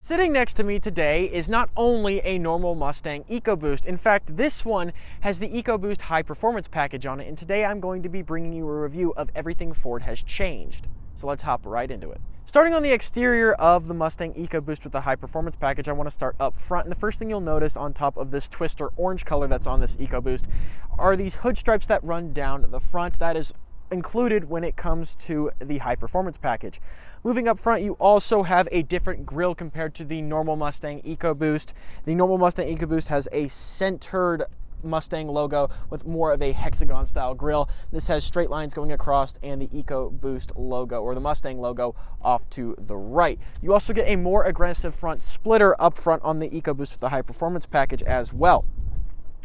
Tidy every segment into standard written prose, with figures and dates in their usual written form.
Sitting next to me today is not only a normal Mustang Ecoboost. In fact, this one has the Ecoboost High Performance Package on it, and today I'm going to be bringing you a review of everything Ford has changed. So let's hop right into it. Starting on the exterior of the Mustang Ecoboost with the High Performance Package, I want to start up front, and the first thing you'll notice on top of this twister orange color that's on this Ecoboost are these hood stripes that run down the front. That is included when it comes to the High Performance Package. Moving up front, you also have a different grille compared to the normal Mustang Ecoboost. The normal Mustang Ecoboost has a centered Mustang logo with more of a hexagon style grille. This has straight lines going across and the Ecoboost logo, or the Mustang logo, off to the right. You also get a more aggressive front splitter up front on the Ecoboost with the High Performance Package as well.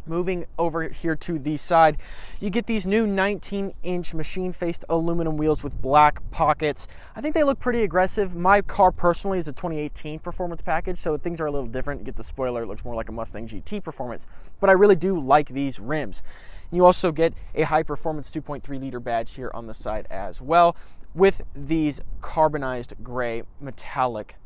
Moving over here to the side, you get these new 19-inch machine-faced aluminum wheels with black pockets. I think they look pretty aggressive. My car personally is a 2018 Performance Package, so things are a little different. You get the spoiler, it looks more like a Mustang GT Performance, but I really do like these rims. You also get a High Performance 2.3 liter badge here on the side as well, with these carbonized gray metallic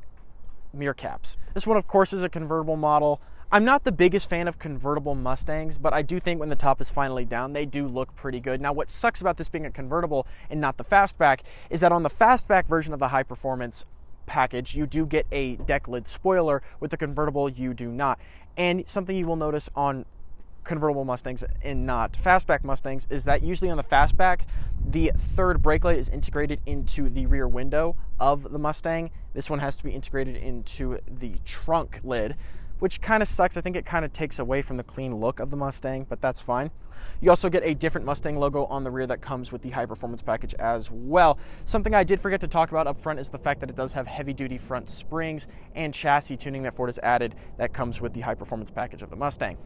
mirror caps. This one, of course, is a convertible model. I'm not the biggest fan of convertible Mustangs, but I do think when the top is finally down, they do look pretty good. Now, what sucks about this being a convertible and not the fastback is that on the fastback version of the High Performance Package, you do get a deck lid spoiler. With the convertible, you do not. And something you will notice on convertible Mustangs and not fastback Mustangs is that usually on the fastback, the third brake light is integrated into the rear window of the Mustang. This one has to be integrated into the trunk lid, which kind of sucks. I think it kind of takes away from the clean look of the Mustang, but that's fine. You also get a different Mustang logo on the rear that comes with the High Performance Package as well. Something I did forget to talk about up front is the fact that it does have heavy-duty front springs and chassis tuning that Ford has added that comes with the High Performance Package of the Mustang.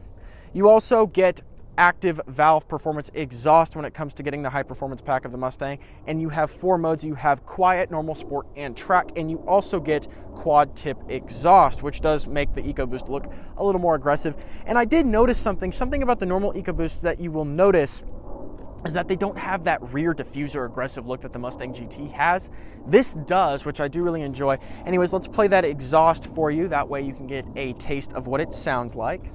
You also get active valve performance exhaust when it comes to getting the High Performance Pack of the Mustang, and you have 4 modes. You have quiet, normal, sport, and track, and you also get quad tip exhaust, which does make the Ecoboost look a little more aggressive. And I did notice something about the normal Ecoboosts that you will notice is that they don't have that rear diffuser aggressive look that the Mustang GT has. This does, which I do really enjoy. Anyways, let's play that exhaust for you. That way you can get a taste of what it sounds like.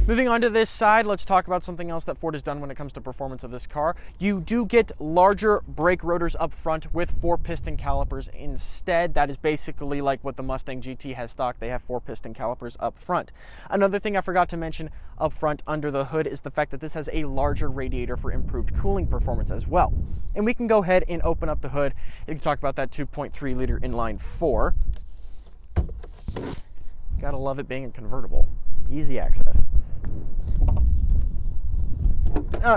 Moving on to this side, let's talk about something else that Ford has done when it comes to performance of this car. You do get larger brake rotors up front with 4-piston calipers instead. That is basically like what the Mustang GT has stock. They have 4-piston calipers up front. Another thing I forgot to mention up front under the hood is the fact that this has a larger radiator for improved cooling performance as well. And we can go ahead and open up the hood. You can talk about that 2.3 liter inline 4. Gotta love it being a convertible. Easy access.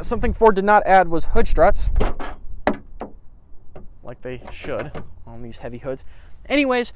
Something Ford did not add was hood struts, like they should on these heavy hoods. Anyways,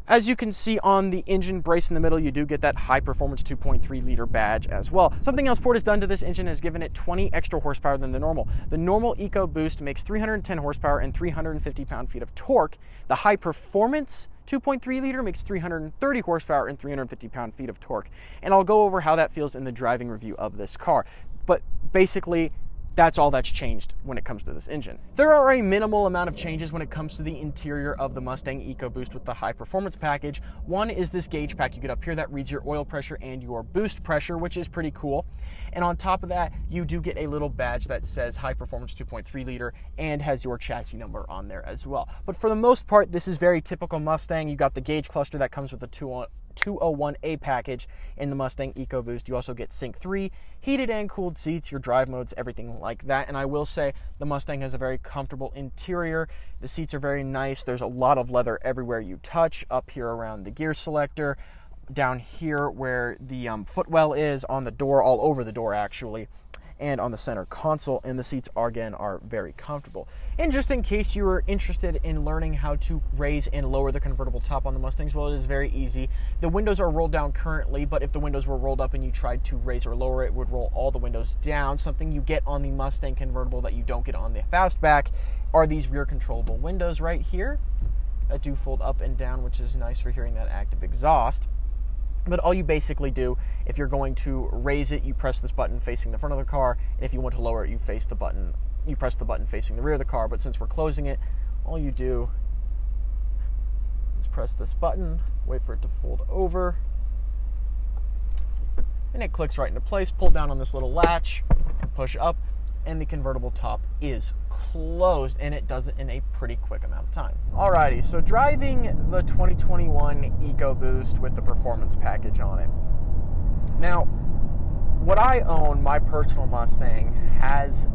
as you can see on the engine brace in the middle, you do get that High Performance 2.3 liter badge as well. Something else Ford has done to this engine is given it 20 extra horsepower than the normal. The normal Ecoboost makes 310 horsepower and 350 pound-feet of torque. The High Performance 2.3 liter makes 330 horsepower and 350 pound-feet of torque. And I'll go over how that feels in the driving review of this car. But basically, that's all that's changed when it comes to this engine. There are a minimal amount of changes when it comes to the interior of the Mustang Ecoboost with the High Performance Package. One is this gauge pack you get up here that reads your oil pressure and your boost pressure, which is pretty cool. And on top of that, you do get a little badge that says High Performance 2.3 liter and has your chassis number on there as well. But for the most part, this is very typical Mustang. You got the gauge cluster that comes with the 201A package in the Mustang Ecoboost. You also get Sync 3, heated and cooled seats, your drive modes, everything like that. And I will say the Mustang has a very comfortable interior. The seats are very nice. There's a lot of leather everywhere you touch, up here around the gear selector, down here where the footwell is, on the door, all over the door actually. and on the center console, and the seats are very comfortable. And just in case you were interested in learning how to raise and lower the convertible top on the Mustangs, well, it is very easy. The windows are rolled down currently, but if the windows were rolled up and you tried to raise or lower it, would roll all the windows down. Something you get on the Mustang convertible that you don't get on the Fastback are these rear controllable windows right here that do fold up and down, which is nice for hearing that active exhaust. But all you basically do, if you're going to raise it, you press this button facing the front of the car, and if you want to lower it, you press the button facing the rear of the car. But since we're closing it, all you do is press this button, wait for it to fold over, and it clicks right into place. Pull down on this little latch, push up, and the convertible top is closed, and it does it in a pretty quick amount of time. Alrighty, so driving the 2021 Ecoboost with the Performance Package on it. Now, what I own, my personal Mustang, has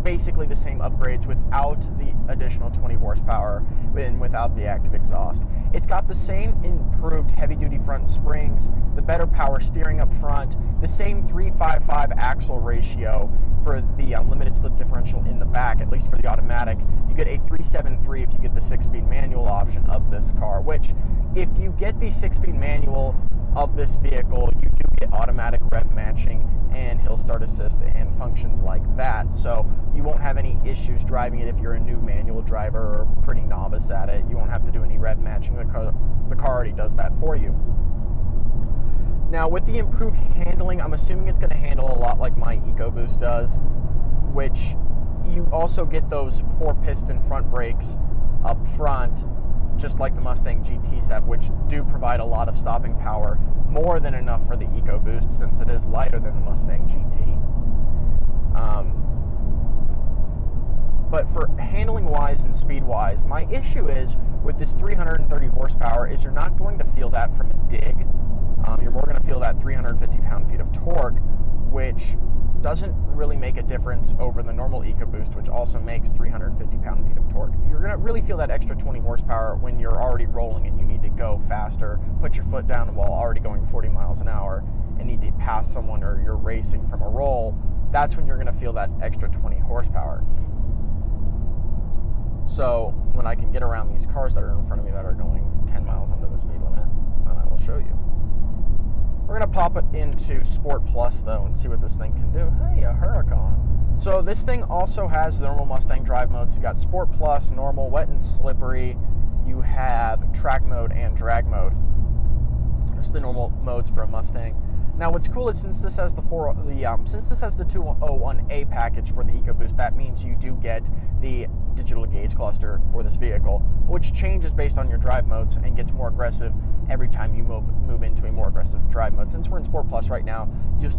basically the same upgrades without the additional 20 horsepower and without the active exhaust. It's got the same improved heavy-duty front springs, the better power steering up front, the same 3.55 axle ratio for the unlimited slip differential in the back, at least for the automatic. You get a 3.73 if you get the 6-speed manual option of this car, which if you get the 6-speed manual of this vehicle, you do get automatic rev matching and hill start assist and functions like that. So you won't have any issues driving it if you're a new manual driver or pretty novice at it. You won't have to do any rev matching. The car already does that for you. Now, with the improved handling, I'm assuming it's going to handle a lot like my Ecoboost does, which you also get those 4-piston front brakes up front, just like the Mustang GTs have, which do provide a lot of stopping power, more than enough for the Ecoboost since it is lighter than the Mustang GT. But for handling-wise and speed-wise, my issue is with this 330 horsepower is you're not going to feel that from a dig. You're more going to feel that 350 pound-feet of torque, which doesn't really make a difference over the normal Ecoboost, which also makes 350 pound-feet of torque. You're going to really feel that extra 20 horsepower when you're already rolling and you need to go faster, put your foot down while already going 40 miles an hour, and need to pass someone or you're racing from a roll. That's when you're going to feel that extra 20 horsepower. So when I can get around these cars that are in front of me that are going 10 miles under the speed limit, and I will show you. We're going to pop it into Sport Plus, though, and see what this thing can do. Hey, a Huracan. So this thing also has the normal Mustang drive modes. You got Sport Plus, normal, wet and slippery. You have track mode and drag mode. Just the normal modes for a Mustang. Now, what's cool is since this has the 201A package for the Ecoboost, that means you do get the digital gauge cluster for this vehicle, which changes based on your drive modes and gets more aggressive every time you move into a more aggressive drive mode. Since we're in Sport Plus right now, you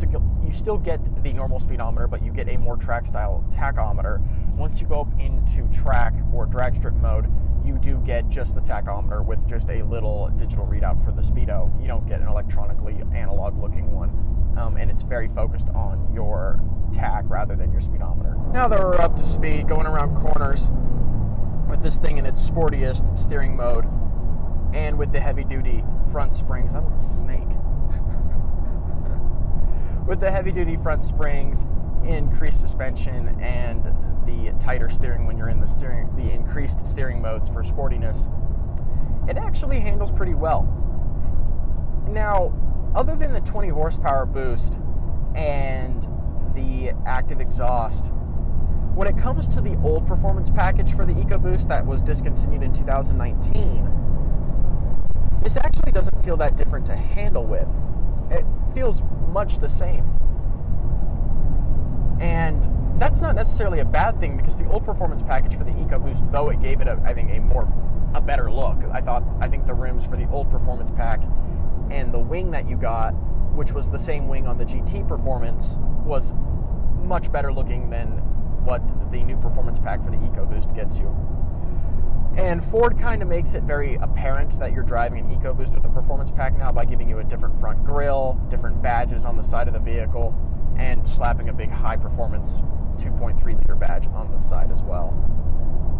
still get the normal speedometer, but you get a more track style tachometer. Once you go up into track or drag strip mode, you do get just the tachometer with just a little digital readout for the speedo. You don't get an electronically analog looking one, and it's very focused on your tach rather than your speedometer. Now that we're up to speed, going around corners with this thing in its sportiest steering mode, and with the heavy-duty front springs. That was a snake. With the heavy-duty front springs, increased suspension, and the tighter steering when you're in the increased steering modes for sportiness, it actually handles pretty well. Now, other than the 20 horsepower boost and the active exhaust, when it comes to the old performance package for the Ecoboost that was discontinued in 2019, this actually doesn't feel that different to handle with. It feels much the same. And that's not necessarily a bad thing, because the old performance package for the Ecoboost, though it gave it a better look. I think the rims for the old performance pack and the wing that you got, which was the same wing on the GT Performance, was much better looking than what the new performance pack for the Ecoboost gets you. And Ford kind of makes it very apparent that you're driving an Ecoboost with the performance pack now by giving you a different front grille, different badges on the side of the vehicle, and slapping a big high-performance 2.3-liter badge on the side as well.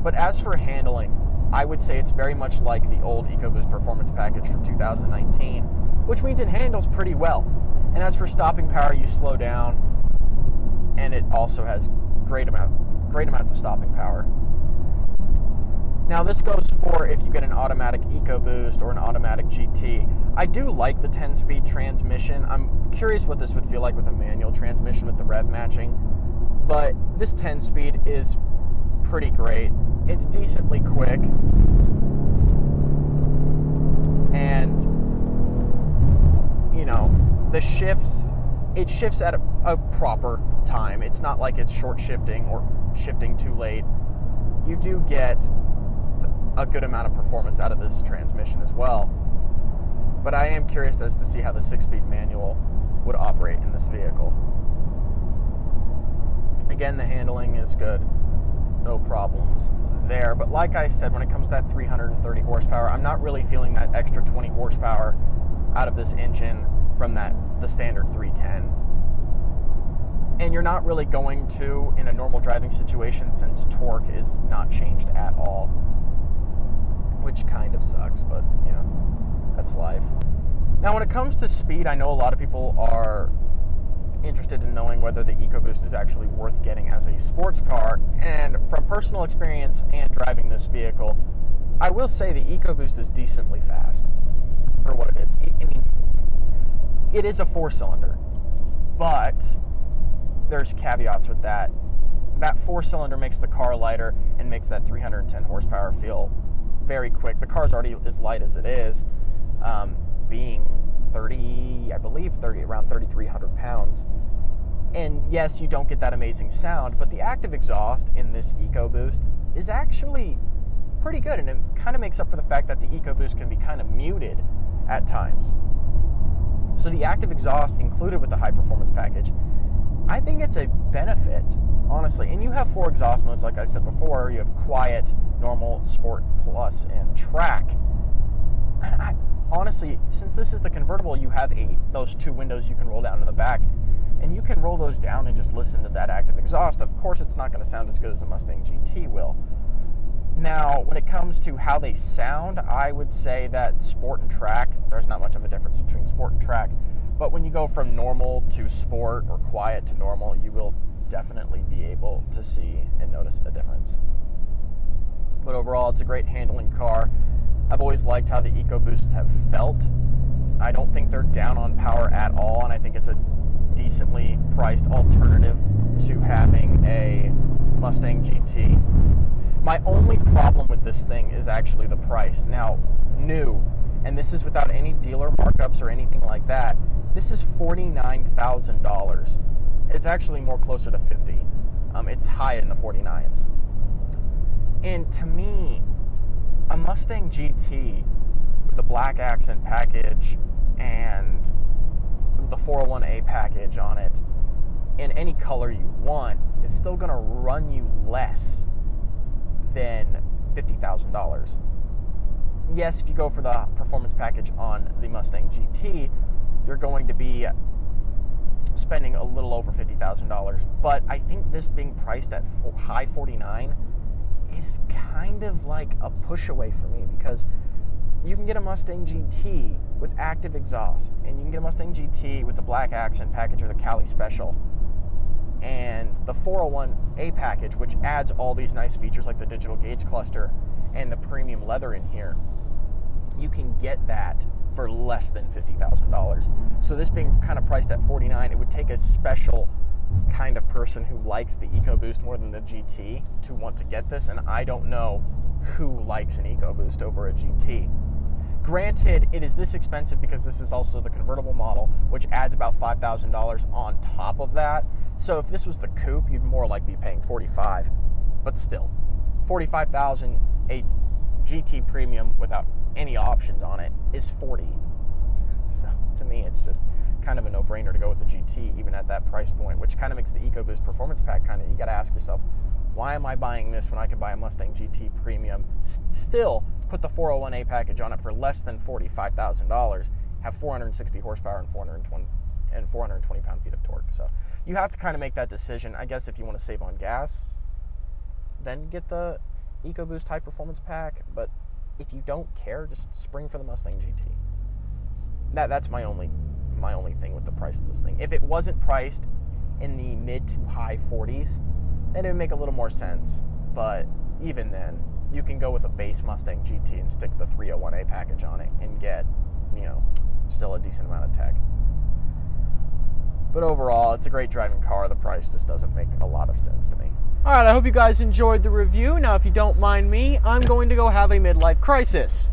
But as for handling, I would say it's very much like the old Ecoboost Performance Package from 2019, which means it handles pretty well. And as for stopping power, you slow down. and it also has great amounts of stopping power. Now this goes for if you get an automatic Ecoboost or an automatic GT. I do like the 10-speed transmission. I'm curious what this would feel like with a manual transmission with the rev matching, but this 10-speed is pretty great. It's decently quick, and you know, it shifts at a proper time. It's not like it's short shifting or shifting too late. You do get a good amount of performance out of this transmission as well. But I am curious as to see how the 6-speed manual would operate in this vehicle. Again, the handling is good. No problems there. But like I said, when it comes to that 330 horsepower, I'm not really feeling that extra 20 horsepower out of this engine from the standard 310. And you're not really going to in a normal driving situation, since torque is not changed at all, which kind of sucks, but you know, that's life. Now when it comes to speed, I know a lot of people are interested in knowing whether the Ecoboost is actually worth getting as a sports car, and from personal experience and driving this vehicle, I will say the Ecoboost is decently fast for what it is. I mean, it is a 4-cylinder, but there's caveats with that. That 4-cylinder makes the car lighter and makes that 310 horsepower feel very quick. The car's already as light as it is, being around 3,300 pounds. And yes, you don't get that amazing sound, but the active exhaust in this Ecoboost is actually pretty good, and it kind of makes up for the fact that the Ecoboost can be kind of muted at times. So the active exhaust included with the high performance package, I think it's a benefit, honestly. And you have 4 exhaust modes, like I said before. You have quiet, normal, sport, plus, and track. And honestly, since this is the convertible, you have those 2 windows you can roll down in the back, and you can roll those down and just listen to that active exhaust. Of course, it's not going to sound as good as a Mustang GT will. Now, when it comes to how they sound, I would say that sport and track, there's not much of a difference between sport and track. But when you go from normal to sport or quiet to normal, you will definitely be able to see and notice a difference. But overall, it's a great handling car. I've always liked how the Ecoboosts have felt. I don't think they're down on power at all, and I think it's a decently priced alternative to having a Mustang GT. My only problem with this thing is actually the price. Now, new, and this is without any dealer markups or anything like that, this is $49,000. It's actually more closer to $50,000. It's high in the 49s. And to me, a Mustang GT with a black accent package and the 401A package on it in any color you want is still going to run you less than $50,000. Yes, if you go for the performance package on the Mustang GT, you're going to be spending a little over $50,000. But I think this being priced at high 49 is kind of like a push away for me, because you can get a Mustang GT with active exhaust, and you can get a Mustang GT with the black accent package or the Cali Special, and the 401A package, which adds all these nice features like the digital gauge cluster and the premium leather in here. You can get that for less than $50,000. So this being kind of priced at $49,000, it would take a special kind of person who likes the Ecoboost more than the GT to want to get this, and I don't know who likes an Ecoboost over a GT. Granted, it is this expensive because this is also the convertible model, which adds about $5,000 on top of that. So if this was the coupe, you'd more like be paying $45,000, but still, $45,000, a GT premium without any options on it is $40,000. So to me, it's just kind of a no-brainer to go with the GT, even at that price point, which kind of makes the Ecoboost Performance Pack kind of, you got to ask yourself, why am I buying this when I could buy a Mustang GT Premium, still put the 401A package on it for less than $45,000, have 460 horsepower and 420 pound-feet of torque? So you have to kind of make that decision. I guess if you want to save on gas, then get the Ecoboost High Performance Pack. But if you don't care, just spring for the Mustang GT. That's my only thing with the price of this thing. If it wasn't priced in the mid to high 40s, then it would make a little more sense. But even then, you can go with a base Mustang GT and stick the 301A package on it and get, still a decent amount of tech. But overall, it's a great driving car. The price just doesn't make a lot of sense to me. All right, I hope you guys enjoyed the review. Now, if you don't mind me, I'm going to go have a midlife crisis.